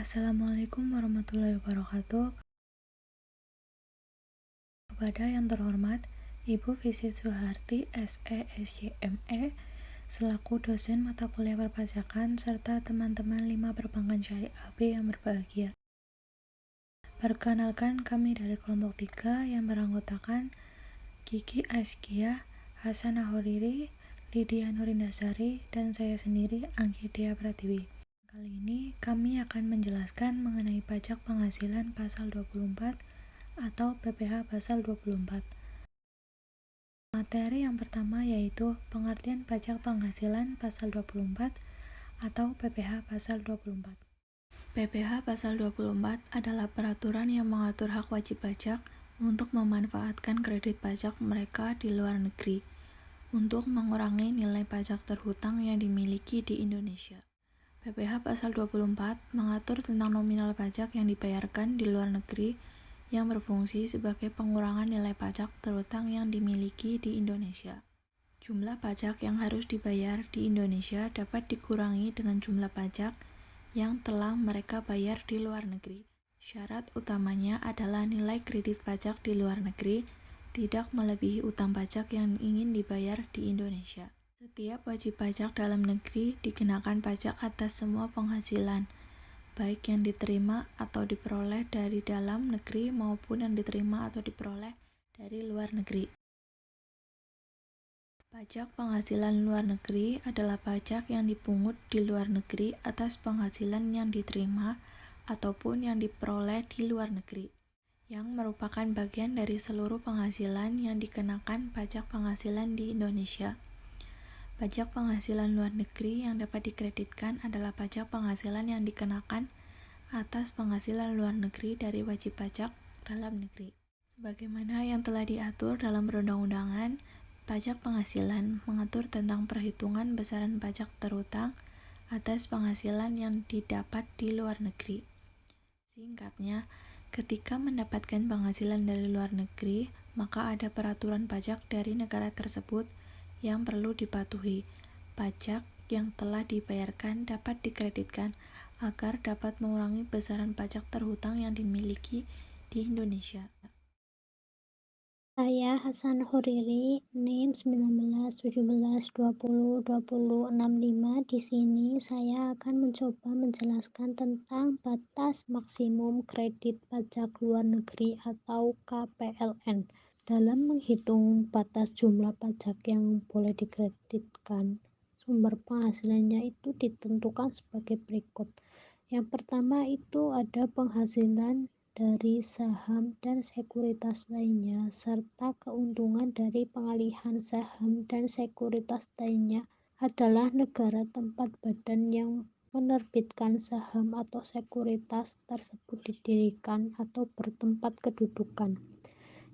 Assalamualaikum warahmatullahi wabarakatuh. Kepada yang terhormat Ibu Visit Suharti, SE, SYME, selaku dosen mata kuliah perpajakan, serta teman-teman 5 perbankan syariah B yang berbahagia. Perkenalkan, kami dari kelompok 3 yang beranggotakan Kiki Askia, Hasan Ahoriri, Lydia Nurindasari, dan saya sendiri, Anggi Dea Pratiwi. Kali ini kami akan menjelaskan mengenai pajak penghasilan pasal 24 atau PPh pasal 24. Materi yang pertama yaitu pengertian pajak penghasilan pasal 24 atau PPh pasal 24. PPh pasal 24 adalah peraturan yang mengatur hak wajib pajak untuk memanfaatkan kredit pajak mereka di luar negeri untuk mengurangi nilai pajak terhutang yang dimiliki di Indonesia. PPh pasal 24 mengatur tentang nominal pajak yang dibayarkan di luar negeri yang berfungsi sebagai pengurangan nilai pajak terhutang yang dimiliki di Indonesia. Jumlah pajak yang harus dibayar di Indonesia dapat dikurangi dengan jumlah pajak yang telah mereka bayar di luar negeri. Syarat utamanya adalah nilai kredit pajak di luar negeri tidak melebihi utang pajak yang ingin dibayar di Indonesia. Setiap wajib pajak dalam negeri dikenakan pajak atas semua penghasilan, baik yang diterima atau diperoleh dari dalam negeri maupun yang diterima atau diperoleh dari luar negeri. Pajak penghasilan luar negeri adalah pajak yang dipungut di luar negeri atas penghasilan yang diterima ataupun yang diperoleh di luar negeri, yang merupakan bagian dari seluruh penghasilan yang dikenakan pajak penghasilan di Indonesia. Pajak penghasilan luar negeri yang dapat dikreditkan adalah pajak penghasilan yang dikenakan atas penghasilan luar negeri dari wajib pajak dalam negeri. Sebagaimana yang telah diatur dalam perundang-undangan, pajak penghasilan mengatur tentang perhitungan besaran pajak terhutang atas penghasilan yang didapat di luar negeri. Singkatnya, ketika mendapatkan penghasilan dari luar negeri, maka ada peraturan pajak dari negara tersebut yang perlu dipatuhi. Pajak yang telah dibayarkan dapat dikreditkan agar dapat mengurangi besaran pajak terhutang yang dimiliki di Indonesia. Saya Hasan Horiri, NIM 1917202065. Di sini saya akan mencoba menjelaskan tentang batas maksimum kredit pajak luar negeri atau KPLN. Dalam menghitung batas jumlah pajak yang boleh dikreditkan, sumber penghasilannya itu ditentukan sebagai berikut. Yang pertama itu ada penghasilan dari saham dan sekuritas lainnya, serta keuntungan dari pengalihan saham dan sekuritas lainnya adalah negara tempat badan yang menerbitkan saham atau sekuritas tersebut didirikan atau bertempat kedudukan.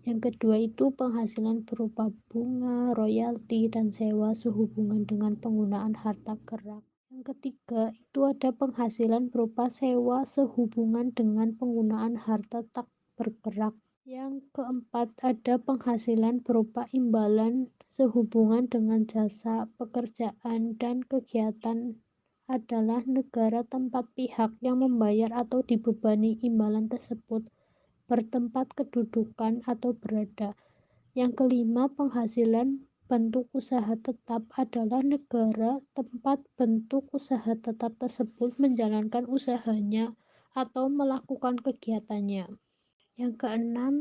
Yang kedua itu penghasilan berupa bunga, royalti, dan sewa sehubungan dengan penggunaan harta gerak. Yang ketiga itu ada penghasilan berupa sewa sehubungan dengan penggunaan harta tak bergerak. Yang keempat ada penghasilan berupa imbalan sehubungan dengan jasa, pekerjaan, dan kegiatan adalah negara tempat pihak yang membayar atau dibebani imbalan tersebut bertempat kedudukan atau berada. Yang kelima, penghasilan bentuk usaha tetap adalah negara tempat bentuk usaha tetap tersebut menjalankan usahanya atau melakukan kegiatannya. Yang keenam,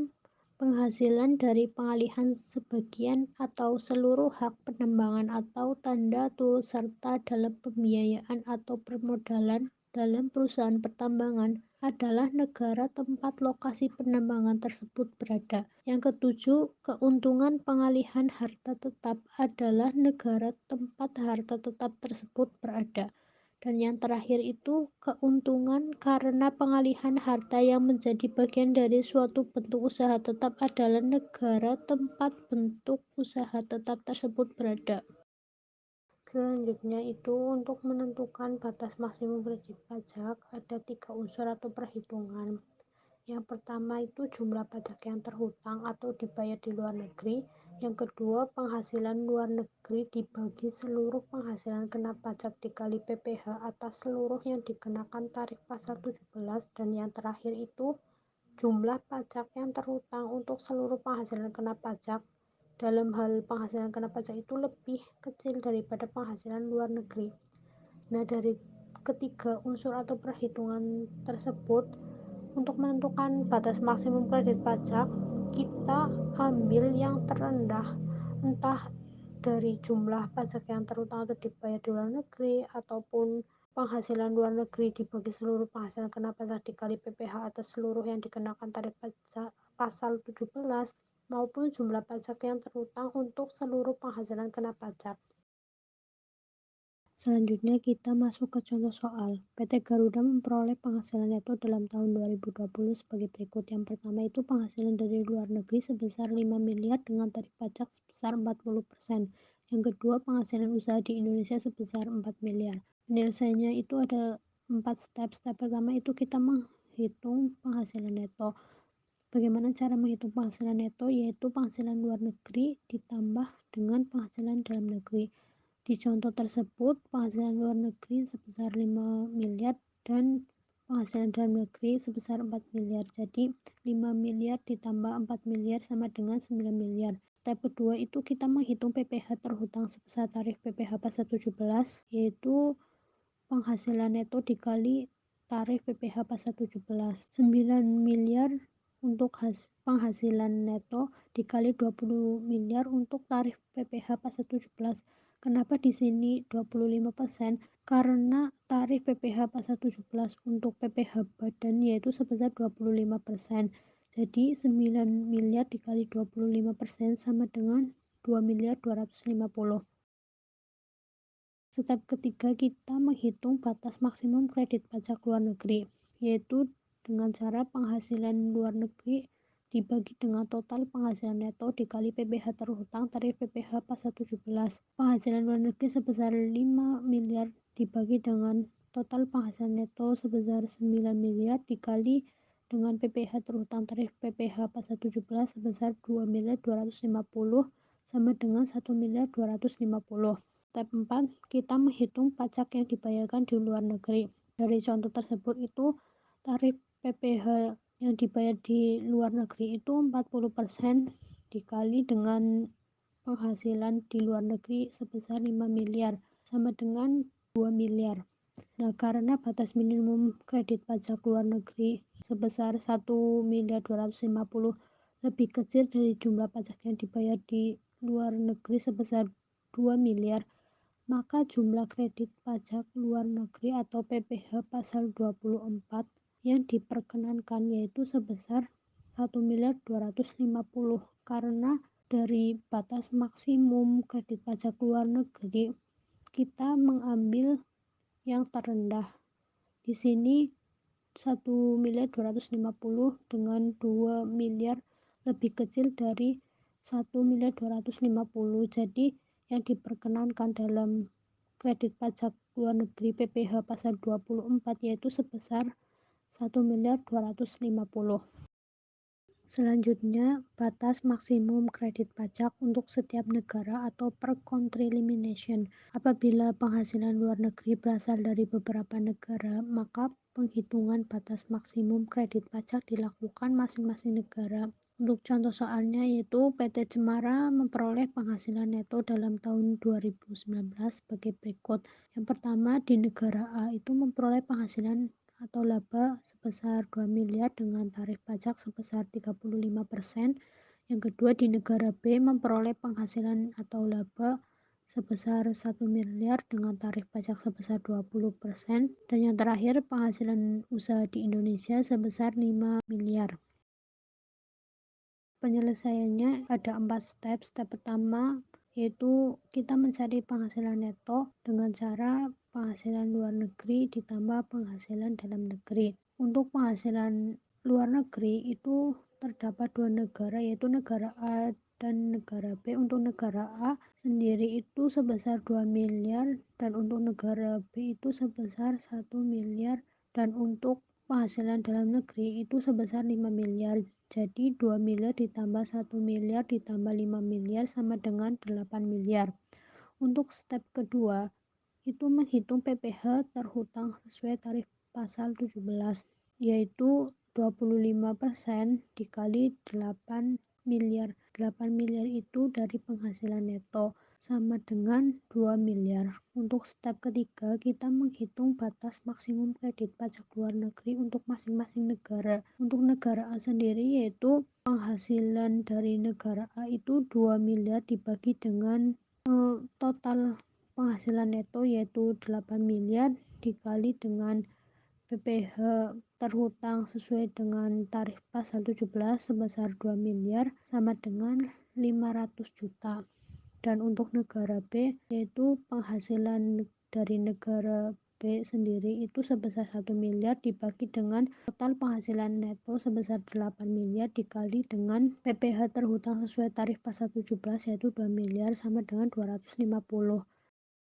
penghasilan dari pengalihan sebagian atau seluruh hak penambangan atau tanda turut serta dalam pembiayaan atau permodalan dalam perusahaan pertambangan adalah negara tempat lokasi penambangan tersebut berada. Yang ketujuh, keuntungan pengalihan harta tetap adalah negara tempat harta tetap tersebut berada. Dan yang terakhir itu keuntungan karena pengalihan harta yang menjadi bagian dari suatu bentuk usaha tetap adalah negara tempat bentuk usaha tetap tersebut berada. Selanjutnya itu untuk menentukan batas maksimum kredit pajak ada 3 unsur atau perhitungan. Yang pertama itu jumlah pajak yang terhutang atau dibayar di luar negeri. Yang kedua, penghasilan luar negeri dibagi seluruh penghasilan kena pajak dikali PPh atas seluruh yang dikenakan tarif pasal 17. Dan yang terakhir itu jumlah pajak yang terhutang untuk seluruh penghasilan kena pajak. Dalam hal penghasilan kena pajak itu lebih kecil daripada penghasilan luar negeri. Nah, dari ketiga unsur atau perhitungan tersebut, untuk menentukan batas maksimum kredit pajak, kita ambil yang terendah, entah dari jumlah pajak yang terutang atau dibayar di luar negeri, ataupun penghasilan luar negeri dibagi seluruh penghasilan kena pajak dikali PPh atas seluruh yang dikenakan tarif pajak pasal 17, maupun jumlah pajak yang terutang untuk seluruh penghasilan kena pajak. Selanjutnya kita masuk ke contoh soal. PT Garuda memperoleh penghasilan neto dalam tahun 2020 sebagai berikut. Yang pertama itu penghasilan dari luar negeri sebesar 5 miliar dengan tarif pajak sebesar 40%. Yang kedua, penghasilan usaha di Indonesia sebesar 4 miliar. Penyelesaiannya itu ada 4 step. Step pertama itu kita menghitung penghasilan neto. Bagaimana cara menghitung penghasilan neto? Yaitu penghasilan luar negeri ditambah dengan penghasilan dalam negeri. Di contoh tersebut, penghasilan luar negeri sebesar 5 miliar dan penghasilan dalam negeri sebesar 4 miliar. Jadi 5 miliar ditambah 4 miliar sama dengan 9 miliar. Step kedua itu kita menghitung PPh terhutang sebesar tarif PPh pasal 17, yaitu penghasilan neto dikali tarif PPh pasal 17. 9 miliar untuk penghasilan neto dikali 20 miliar untuk tarif PPh pasal 17. Kenapa di sini 25%? Karena tarif PPh pasal 17 untuk PPh badan yaitu sebesar 25%. Jadi 9 miliar dikali 25% sama dengan 2 miliar 250. Step ketiga, kita menghitung batas maksimum kredit pajak luar negeri, yaitu dengan cara penghasilan luar negeri dibagi dengan total penghasilan neto dikali PPh terhutang tarif PPh pasal 17. Penghasilan luar negeri sebesar 5 miliar dibagi dengan total penghasilan neto sebesar 9 miliar dikali dengan PPh terhutang tarif PPh pasal 17 sebesar 2 miliar 250 sama dengan 1 miliar 250. Step 4, kita menghitung pajak yang dibayarkan di luar negeri. Dari contoh tersebut itu tarif PPh yang dibayar di luar negeri itu 40% dikali dengan penghasilan di luar negeri sebesar 5 miliar sama dengan 2 miliar. Nah, karena batas minimum kredit pajak luar negeri sebesar 1 miliar 250 lebih kecil dari jumlah pajak yang dibayar di luar negeri sebesar 2 miliar, maka jumlah kredit pajak luar negeri atau PPh pasal 24 yang diperkenankan yaitu sebesar 1 miliar 250 karena dari batas maksimum kredit pajak luar negeri kita mengambil yang terendah. Di sini 1 miliar 250 dengan 2 miliar lebih kecil dari 1 miliar 250. Jadi yang diperkenankan dalam kredit pajak luar negeri PPh pasal 24 yaitu sebesar 1 miliar 250. Selanjutnya, batas maksimum kredit pajak untuk setiap negara atau per country elimination. Apabila penghasilan luar negeri berasal dari beberapa negara, maka penghitungan batas maksimum kredit pajak dilakukan masing-masing negara. Untuk contoh soalnya yaitu PT Cemara memperoleh penghasilan neto dalam tahun 2019 sebagai berikut. Yang pertama, di negara A itu memperoleh penghasilan atau laba sebesar 2 miliar dengan tarif pajak sebesar 35%. Yang kedua, di negara B memperoleh penghasilan atau laba sebesar 1 miliar dengan tarif pajak sebesar 20%. Dan yang terakhir, penghasilan usaha di Indonesia sebesar 5 miliar. Penyelesaiannya ada 4 step. Step pertama yaitu kita mencari penghasilan neto dengan cara penghasilan luar negeri ditambah penghasilan dalam negeri. Untuk penghasilan luar negeri itu terdapat 2 negara yaitu negara A dan negara B. Untuk negara A sendiri itu sebesar 2 miliar dan untuk negara B itu sebesar 1 miliar dan untuk penghasilan dalam negeri itu sebesar 5 miliar. Jadi 2 miliar ditambah 1 miliar ditambah 5 miliar sama dengan 8 miliar. Untuk step kedua, itu menghitung PPh terhutang sesuai tarif pasal 17, yaitu 25% dikali 8 miliar. 8 miliar itu dari penghasilan neto, sama dengan 2 miliar. Untuk step ketiga, kita menghitung batas maksimum kredit pajak luar negeri untuk masing-masing negara. Untuk negara A sendiri, yaitu penghasilan dari negara A itu 2 miliar dibagi dengan total penghasilan neto yaitu 8 miliar dikali dengan PPh terhutang sesuai dengan tarif pasal 17 sebesar 2 miliar sama dengan 500 juta. Dan untuk negara B, yaitu penghasilan dari negara B sendiri itu sebesar 1 miliar dibagi dengan total penghasilan neto sebesar 8 miliar dikali dengan PPh terhutang sesuai tarif pasal 17 yaitu 2 miliar sama dengan 250.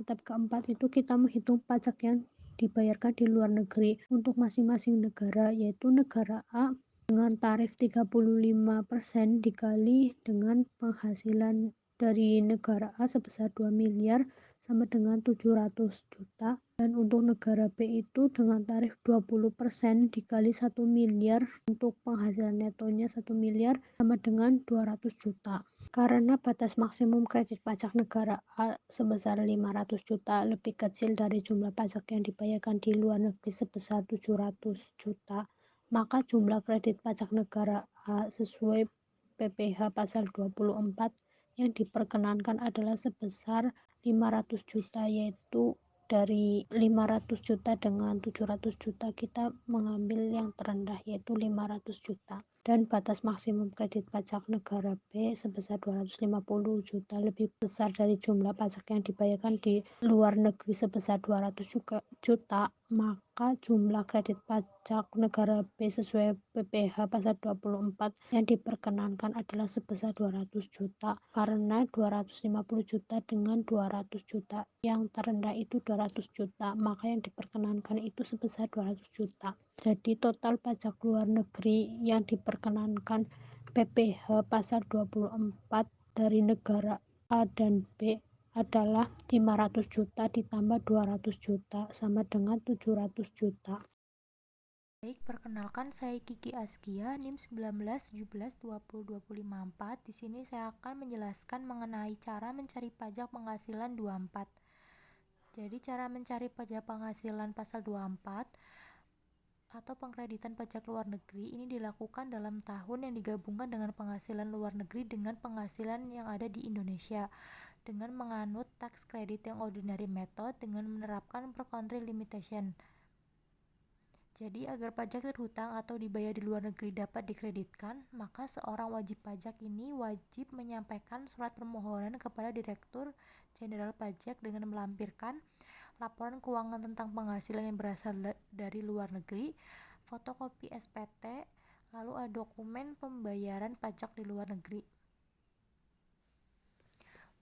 Step keempat itu kita menghitung pajak yang dibayarkan di luar negeri untuk masing-masing negara, yaitu negara A dengan tarif 35% dikali dengan penghasilan dari negara A sebesar 2 miliar sama dengan 700 juta, dan untuk negara B itu dengan tarif 20% dikali 1 miliar untuk penghasilan netonya 1 miliar sama dengan 200 juta. Karena batas maksimum kredit pajak negara A sebesar 500 juta lebih kecil dari jumlah pajak yang dibayarkan di luar negeri sebesar 700 juta, maka jumlah kredit pajak negara A sesuai PPh pasal 24 yang diperkenankan adalah sebesar 500 juta, yaitu dari 500 juta dengan 700 juta kita mengambil yang terendah yaitu 500 juta. Dan batas maksimum kredit pajak negara B sebesar 250 juta lebih besar dari jumlah pajak yang dibayarkan di luar negeri sebesar 200 juta, maka jumlah kredit pajak negara B sesuai PPh pasal 24 yang diperkenankan adalah sebesar 200 juta, karena 250 juta dengan 200 juta yang terendah itu 200 juta, maka yang diperkenankan itu sebesar 200 juta. Jadi total pajak luar negeri yang diperkenankan PPh pasal 24 dari negara A dan B adalah 500 juta ditambah 200 juta sama dengan 700 juta. Baik, perkenalkan saya Kiki Askia, NIM 1917202054. Di sini saya akan menjelaskan mengenai cara mencari pajak penghasilan 24. Jadi cara mencari pajak penghasilan pasal 24 atau pengkreditan pajak luar negeri ini dilakukan dalam tahun yang digabungkan dengan penghasilan luar negeri dengan penghasilan yang ada di Indonesia dengan menganut tax credit yang ordinary method dengan menerapkan per country limitation. Jadi agar pajak terhutang atau dibayar di luar negeri dapat dikreditkan, maka seorang wajib pajak ini wajib menyampaikan surat permohonan kepada Direktur Jenderal Pajak dengan melampirkan laporan keuangan tentang penghasilan yang berasal dari luar negeri, fotokopi SPT, lalu ada dokumen pembayaran pajak di luar negeri.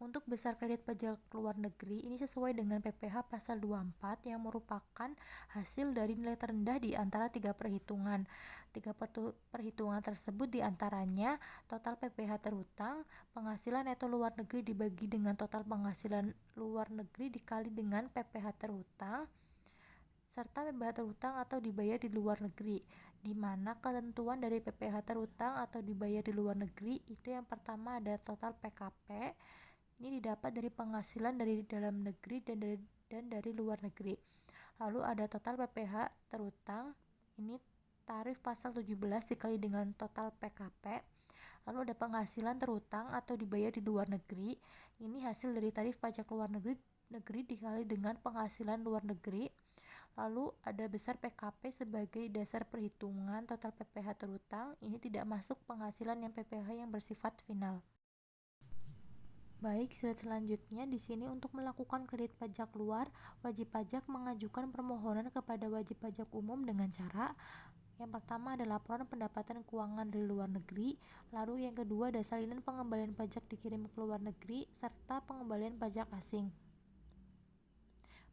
Untuk besar kredit pajak luar negeri ini sesuai dengan PPh pasal 24 yang merupakan hasil dari nilai terendah di antara tiga perhitungan. Tiga perhitungan tersebut diantaranya total PPh terhutang, penghasilan neto luar negeri dibagi dengan total penghasilan luar negeri dikali dengan PPh terhutang, serta PPh terhutang atau dibayar di luar negeri, di mana ketentuan dari PPh terhutang atau dibayar di luar negeri itu yang pertama ada total PKP. Ini didapat dari penghasilan dari dalam negeri dan dari luar negeri. Lalu ada total PPh terhutang, ini tarif pasal 17 dikali dengan total PKP. Lalu ada penghasilan terhutang atau dibayar di luar negeri, ini hasil dari tarif pajak luar negeri dikali dengan penghasilan luar negeri. Lalu ada besar PKP sebagai dasar perhitungan total PPh terhutang, ini tidak masuk penghasilan yang PPh yang bersifat final. Baik, slide selanjutnya di sini untuk melakukan kredit pajak luar, wajib pajak mengajukan permohonan kepada wajib pajak umum dengan cara yang pertama ada laporan pendapatan keuangan dari luar negeri, lalu yang kedua ada salinan pengembalian pajak dikirim ke luar negeri, serta pengembalian pajak asing.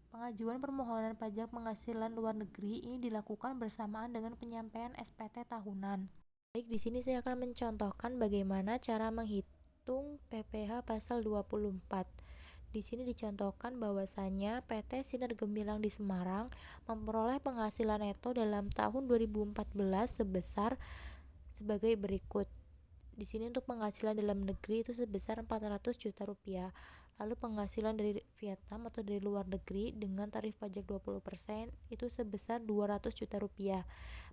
Pengajuan permohonan pajak penghasilan luar negeri ini dilakukan bersamaan dengan penyampaian SPT tahunan. Baik, di sini saya akan mencontohkan bagaimana cara menghitung PPh pasal 24. Di sini dicontohkan bahwasanya PT Sinar Gemilang di Semarang memperoleh penghasilan neto dalam tahun 2014 sebagai berikut. Di sini untuk penghasilan dalam negeri itu sebesar 400 juta rupiah. Lalu penghasilan dari Vietnam atau dari luar negeri dengan tarif pajak 20% itu sebesar 200 juta rupiah.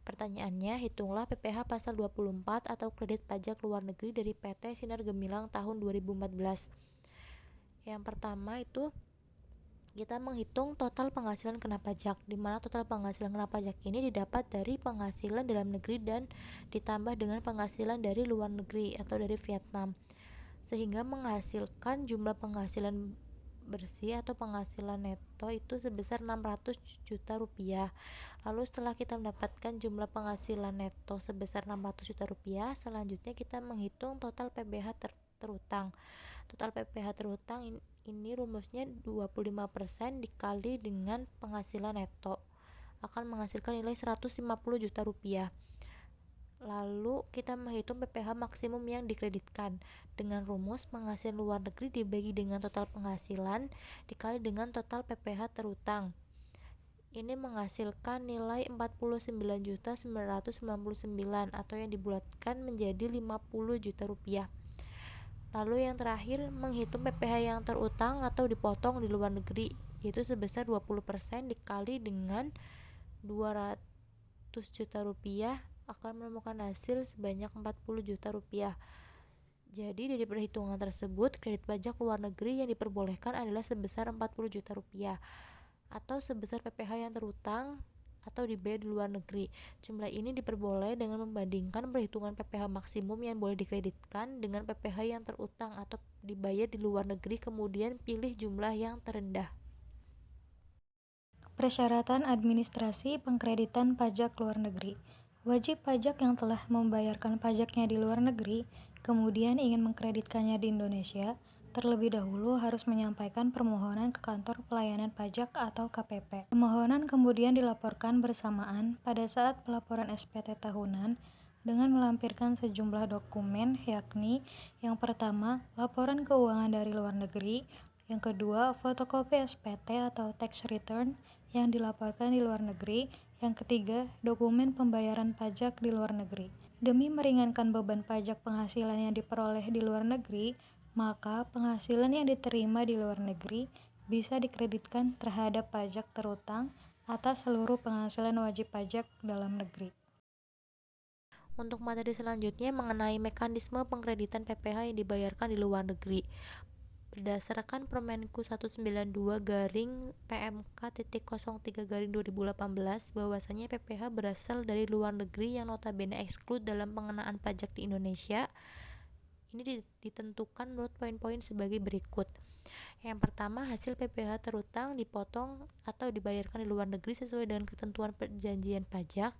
Pertanyaannya, hitunglah PPh pasal 24 atau kredit pajak luar negeri dari PT Sinar Gemilang tahun 2014. Yang pertama itu kita menghitung total penghasilan kena pajak, di mana total penghasilan kena pajak ini didapat dari penghasilan dalam negeri dan ditambah dengan penghasilan dari luar negeri atau dari Vietnam, sehingga menghasilkan jumlah penghasilan bersih atau penghasilan neto itu sebesar 600 juta rupiah. Lalu setelah kita mendapatkan jumlah penghasilan neto sebesar 600 juta rupiah, selanjutnya kita menghitung total PBH terutang. Total PPh terutang ini rumusnya 25% dikali dengan penghasilan neto akan menghasilkan nilai 150 juta rupiah. Lalu kita menghitung PPh maksimum yang dikreditkan dengan rumus penghasilan luar negeri dibagi dengan total penghasilan dikali dengan total PPh terutang. Ini menghasilkan nilai 49.999 atau yang dibulatkan menjadi 50 juta rupiah. Lalu yang terakhir, menghitung PPh yang terutang atau dipotong di luar negeri, yaitu sebesar 20% dikali dengan 200 juta rupiah akan menemukan hasil sebanyak 40 juta rupiah. Jadi dari perhitungan tersebut, kredit pajak luar negeri yang diperbolehkan adalah sebesar 40 juta rupiah atau sebesar PPh yang terutang atau dibayar di luar negeri. Jumlah ini diperboleh dengan membandingkan perhitungan PPh maksimum yang boleh dikreditkan dengan PPh yang terutang atau dibayar di luar negeri, kemudian pilih jumlah yang terendah. Persyaratan administrasi pengkreditan pajak luar negeri. Wajib pajak yang telah membayarkan pajaknya di luar negeri, kemudian ingin mengkreditkannya di Indonesia, terlebih dahulu harus menyampaikan permohonan ke Kantor Pelayanan Pajak atau KPP. Permohonan kemudian dilaporkan bersamaan pada saat pelaporan SPT tahunan dengan melampirkan sejumlah dokumen, yakni yang pertama, laporan keuangan dari luar negeri, yang kedua, fotokopi SPT atau tax return yang dilaporkan di luar negeri, yang ketiga, dokumen pembayaran pajak di luar negeri. Demi meringankan beban pajak penghasilan yang diperoleh di luar negeri, maka penghasilan yang diterima di luar negeri bisa dikreditkan terhadap pajak terutang atas seluruh penghasilan wajib pajak dalam negeri. Untuk materi selanjutnya mengenai mekanisme pengkreditan PPh yang dibayarkan di luar negeri. Berdasarkan Permenku 192/PMK.03/2018 bahwasanya PPh berasal dari luar negeri yang notabene exclude dalam pengenaan pajak di Indonesia. Ini ditentukan menurut poin-poin sebagai berikut. Yang pertama, hasil PPh terutang dipotong atau dibayarkan di luar negeri sesuai dengan ketentuan perjanjian pajak.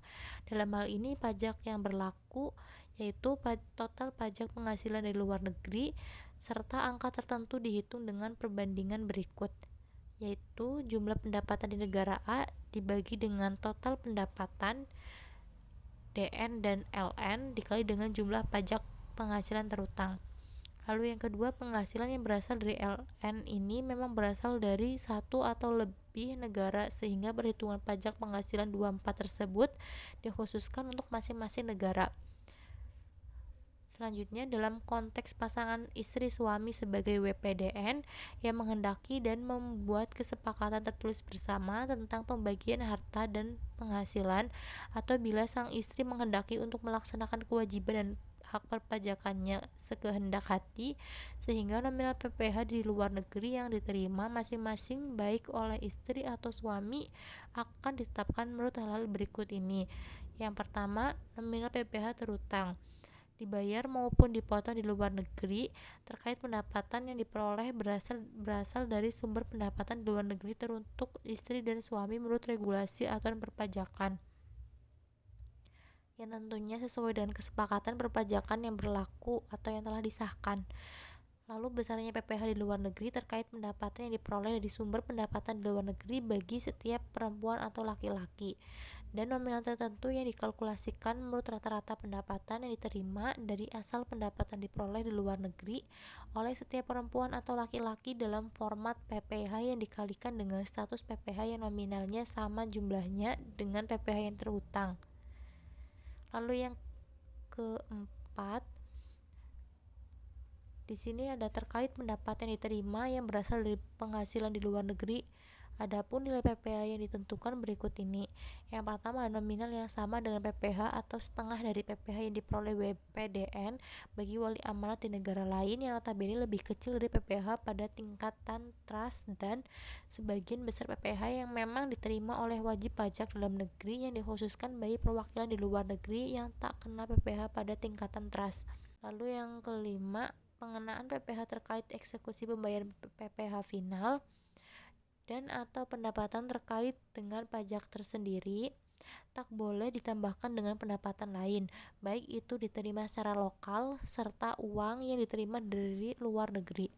Dalam hal ini, pajak yang berlaku yaitu total pajak penghasilan dari luar negeri serta angka tertentu dihitung dengan perbandingan berikut, yaitu jumlah pendapatan di negara A dibagi dengan total pendapatan DN dan LN dikali dengan jumlah pajak penghasilan terutang. Lalu yang kedua, penghasilan yang berasal dari LN ini memang berasal dari satu atau lebih negara, sehingga perhitungan pajak penghasilan 24 tersebut dikhususkan untuk masing-masing negara. Selanjutnya, dalam konteks pasangan istri suami sebagai WPDN yang menghendaki dan membuat kesepakatan tertulis bersama tentang pembagian harta dan penghasilan, atau bila sang istri menghendaki untuk melaksanakan kewajiban dan hak perpajakannya sekehendak hati, sehingga nominal PPh di luar negeri yang diterima masing-masing baik oleh istri atau suami akan ditetapkan menurut hal-hal berikut ini. Yang pertama, nominal PPh terutang dibayar maupun dipotong di luar negeri terkait pendapatan yang diperoleh berasal dari sumber pendapatan di luar negeri teruntuk istri dan suami menurut regulasi aturan perpajakan yang tentunya sesuai dengan kesepakatan perpajakan yang berlaku atau yang telah disahkan. Lalu besarnya PPh di luar negeri terkait pendapatan yang diperoleh dari sumber pendapatan di luar negeri bagi setiap perempuan atau laki-laki, dan nominal tertentu yang dikalkulasikan menurut rata-rata pendapatan yang diterima dari asal pendapatan diperoleh di luar negeri oleh setiap perempuan atau laki-laki dalam format PPh yang dikalikan dengan status PPh yang nominalnya sama jumlahnya dengan PPh yang terhutang. Lalu yang keempat, di sini ada terkait pendapatan yang diterima yang berasal dari penghasilan di luar negeri. Adapun nilai PPh yang ditentukan berikut ini. Yang pertama, nominal yang sama dengan PPh atau setengah dari PPh yang diperoleh WPDN bagi wali amanat di negara lain yang notabene lebih kecil dari PPh pada tingkatan trust, dan sebagian besar PPh yang memang diterima oleh wajib pajak dalam negeri yang dikhususkan bagi perwakilan di luar negeri yang tak kena PPh pada tingkatan trust. Lalu yang kelima, pengenaan PPh terkait eksekusi pembayaran PPh final dan atau pendapatan terkait dengan pajak tersendiri tak boleh ditambahkan dengan pendapatan lain, baik itu diterima secara lokal serta uang yang diterima dari luar negeri.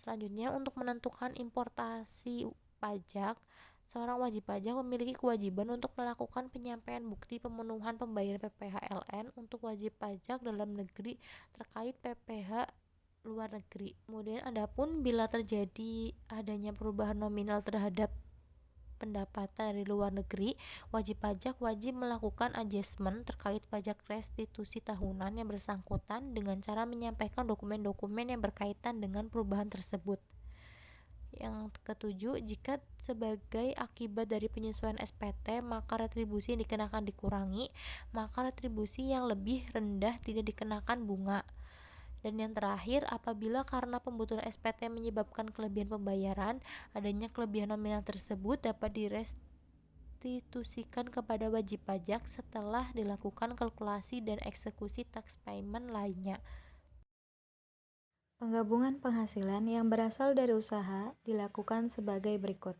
Selanjutnya, untuk menentukan importasi pajak, seorang wajib pajak memiliki kewajiban untuk melakukan penyampaian bukti pemenuhan pembayaran PPh-LN untuk wajib pajak dalam negeri terkait PPh luar negeri. Kemudian adapun bila terjadi adanya perubahan nominal terhadap pendapatan dari luar negeri, wajib pajak wajib melakukan adjustment terkait pajak restitusi tahunan yang bersangkutan dengan cara menyampaikan dokumen-dokumen yang berkaitan dengan perubahan tersebut. Yang ketujuh, jika sebagai akibat dari penyesuaian SPT maka retribusi yang dikenakan dikurangi, maka retribusi yang lebih rendah tidak dikenakan bunga. Dan yang terakhir, apabila karena pembutuhan SPT menyebabkan kelebihan pembayaran, adanya kelebihan nominal tersebut dapat direstitusikan kepada wajib pajak setelah dilakukan kalkulasi dan eksekusi tax payment lainnya. Penggabungan penghasilan yang berasal dari usaha dilakukan sebagai berikut.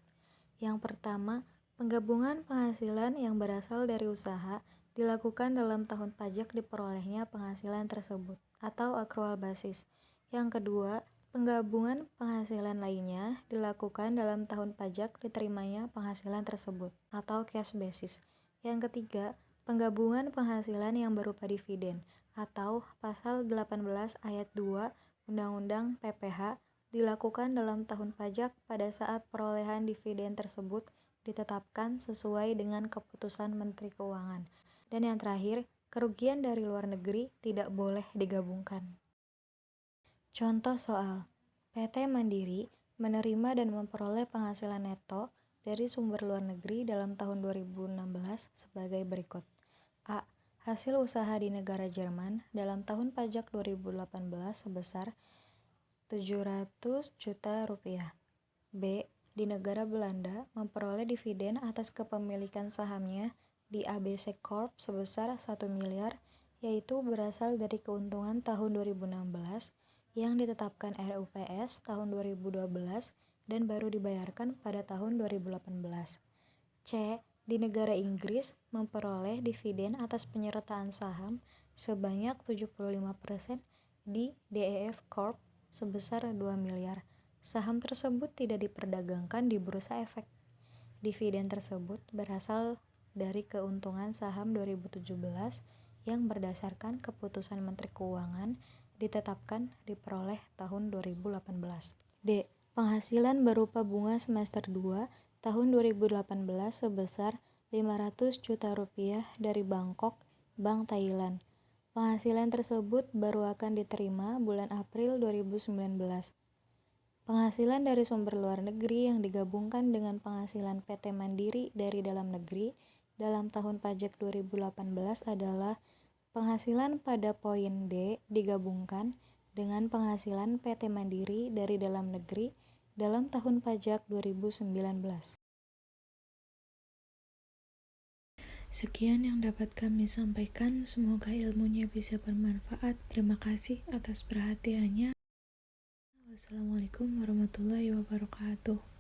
Yang pertama, penggabungan penghasilan yang berasal dari usaha dilakukan dalam tahun pajak diperolehnya penghasilan tersebut atau accrual basis. Yang kedua, penggabungan penghasilan lainnya dilakukan dalam tahun pajak diterimanya penghasilan tersebut atau cash basis. Yang ketiga, penggabungan penghasilan yang berupa dividen atau pasal 18 ayat 2 Undang-Undang PPh dilakukan dalam tahun pajak pada saat perolehan dividen tersebut ditetapkan sesuai dengan keputusan Menteri Keuangan. Dan yang terakhir, kerugian dari luar negeri tidak boleh digabungkan. Contoh soal, PT Mandiri menerima dan memperoleh penghasilan neto dari sumber luar negeri dalam tahun 2016 sebagai berikut. A. Hasil usaha di negara Jerman dalam tahun pajak 2018 sebesar 700 juta rupiah. B. Di negara Belanda memperoleh dividen atas kepemilikan sahamnya di ABC Corp sebesar 1 miliar, yaitu berasal dari keuntungan tahun 2016 yang ditetapkan RUPS tahun 2012 dan baru dibayarkan pada tahun 2018. C. Di negara Inggris memperoleh dividen atas penyertaan saham sebanyak 75% di DEF Corp sebesar 2 miliar. Saham tersebut tidak diperdagangkan di bursa efek. Dividen tersebut berasal dari keuntungan saham 2017 yang berdasarkan keputusan Menteri Keuangan ditetapkan diperoleh tahun 2018. D. Penghasilan berupa bunga semester 2 tahun 2018 sebesar 500 juta rupiah dari Bangkok, Bank Thailand. Penghasilan tersebut baru akan diterima bulan April 2019. Penghasilan dari sumber luar negeri yang digabungkan dengan penghasilan PT Mandiri dari dalam negeri dalam tahun pajak 2018 adalah penghasilan pada poin D digabungkan dengan penghasilan PT Mandiri dari dalam negeri dalam tahun pajak 2019. Sekian yang dapat kami sampaikan, semoga ilmunya bisa bermanfaat. Terima kasih atas perhatiannya. Wassalamualaikum warahmatullahi wabarakatuh.